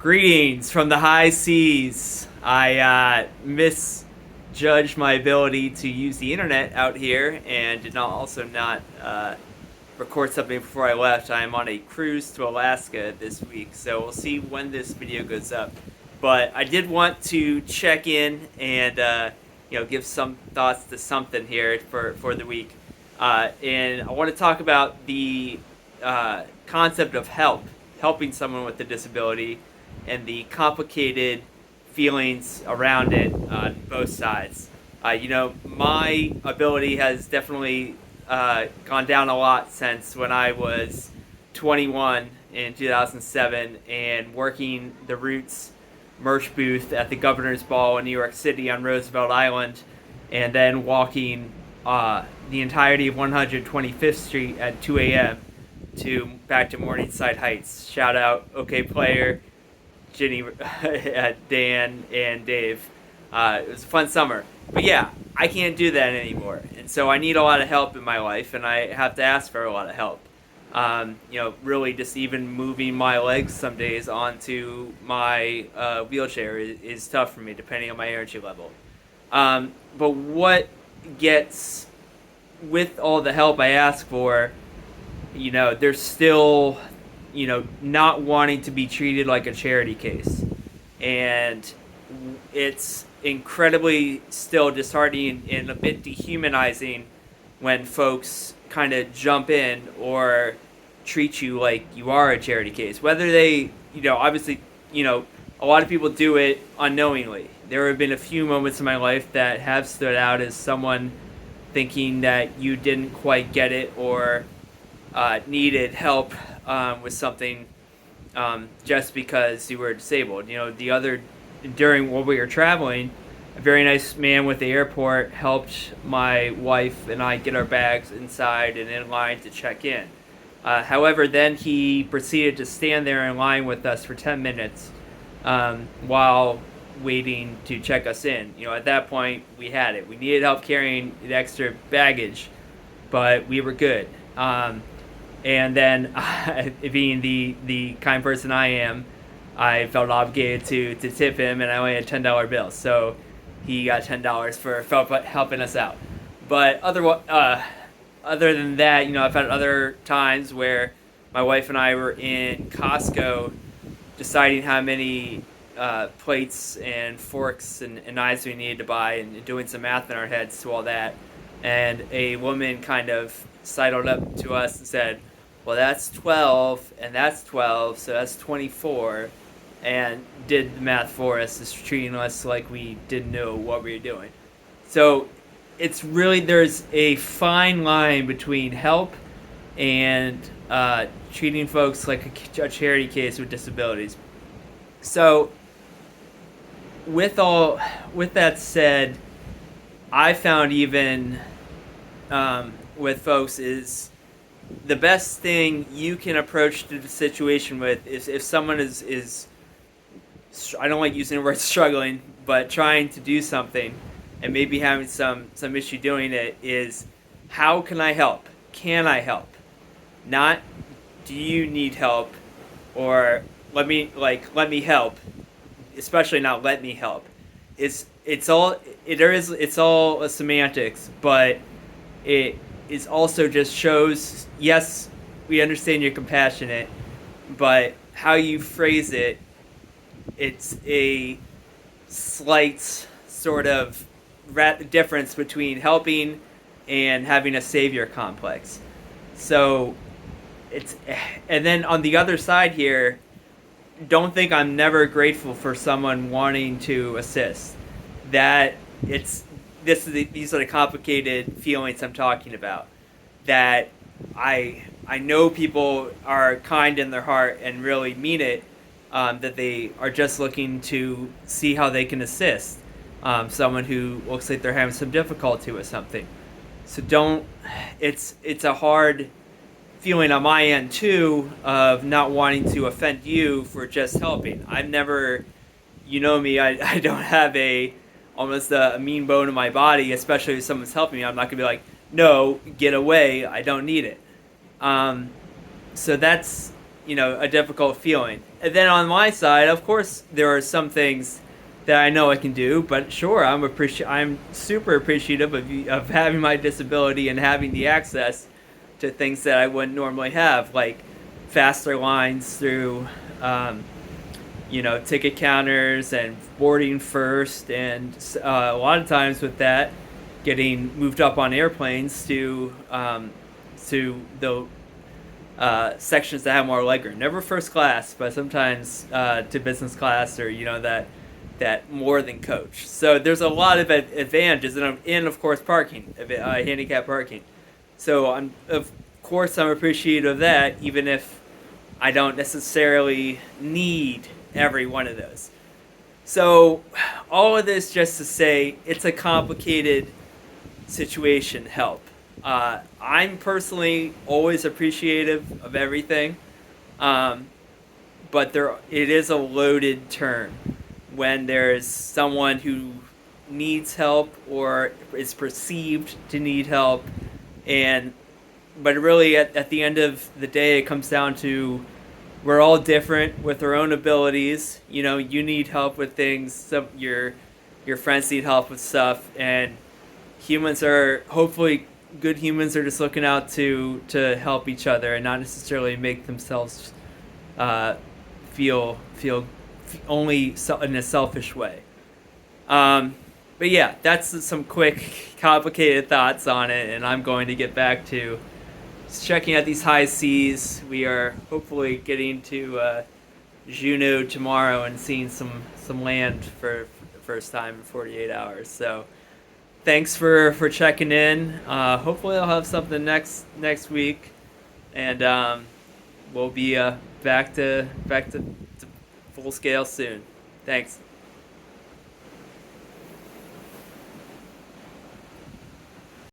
Greetings from the high seas. I misjudged my ability to use the internet out here and did not record something before I left. I am on a cruise to Alaska this week, so we'll see when this video goes up. But I did want to check in and give some thoughts to something here for the week. And I want to talk about the concept of helping someone with a disability, and the complicated feelings around it on both sides. My ability has definitely gone down a lot since when I was 21 in 2007 and working the Roots merch booth at the Governor's Ball in New York City on Roosevelt Island, and then walking the entirety of 125th Street at 2 a.m. back to Morningside Heights. Shout out OK Player, Ginny, Dan, and Dave. It was a fun summer. But yeah, I can't do that anymore. And so I need a lot of help in my life, and I have to ask for a lot of help. Really just even moving my legs some days onto my wheelchair is tough for me, depending on my energy level. But what gets, with all the help I ask for, there's still not wanting to be treated like a charity case. And it's incredibly still disheartening and a bit dehumanizing when folks kind of jump in or treat you like you are a charity case. Whether they, obviously, a lot of people do it unknowingly. There have been a few moments in my life that have stood out as someone thinking that you didn't quite get it or needed help with something just because you were disabled. During while we were traveling, a very nice man with the airport helped my wife and I get our bags inside and in line to check in. However, then he proceeded to stand there in line with us for 10 minutes while waiting to check us in. At that point, we had it. We needed help carrying the extra baggage, but we were good. And then, being the kind person I am, I felt obligated to tip him, and I only had $10 bills, so he got $10 for helping us out. But other than that, I've had other times where my wife and I were in Costco deciding how many plates and forks and knives we needed to buy, and doing some math in our heads to all that. And a woman kind of sidled up to us and said, well, that's 12, and that's 12, so that's 24, and did the math for us, just treating us like we didn't know what we were doing. So it's really, there's a fine line between help and treating folks like a charity case with disabilities. So with that said, I found even with folks is the best thing you can approach the situation with is if someone is I don't like using the word struggling, but trying to do something and maybe having some issue doing it, is how can I help? Can I help? Not do you need help, or let me help, especially not let me help. It's all a semantics, but it is also just shows, yes, we understand you're compassionate, but how you phrase it, it's a slight sort of difference between helping and having a savior complex. So and then on the other side here, don't think I'm never grateful for someone wanting to assist. These are the complicated feelings I'm talking about. That I know people are kind in their heart and really mean it, that they are just looking to see how they can assist someone who looks like they're having some difficulty with something. So it's a hard feeling on my end too, of not wanting to offend you for just helping. I've never, me, I don't have almost a mean bone in my body, especially if someone's helping me. I'm not gonna be like, no, get away, I don't need it. So that's a difficult feeling. And then on my side, of course, there are some things that I know I can do, but sure, I'm super appreciative of having my disability and having the access to things that I wouldn't normally have, like faster lines through, ticket counters and boarding first, and a lot of times with that, getting moved up on airplanes to the sections that have more legroom. Never first class, but sometimes to business class, or that more than coach. So there's a lot of advantages, and of course parking, handicap parking. So of course I'm appreciative of that, even if I don't necessarily need every one of those. So all of this just to say, it's a complicated situation. Help. I'm personally always appreciative of everything, but it is a loaded term when there's someone who needs help or is perceived to need help, but really at the end of the day, it comes down to we're all different with our own abilities. You need help with things. Your friends need help with stuff, and humans are hopefully good. Humans are just looking out to help each other and not necessarily make themselves feel only in a selfish way. But yeah, that's some quick, complicated thoughts on it, and I'm going to get back to checking out these high seas. We are hopefully getting to Juneau tomorrow and seeing some land for the first time in 48 hours. So thanks for checking in. Hopefully I'll have something next week, and we'll be back to full scale soon. Thanks.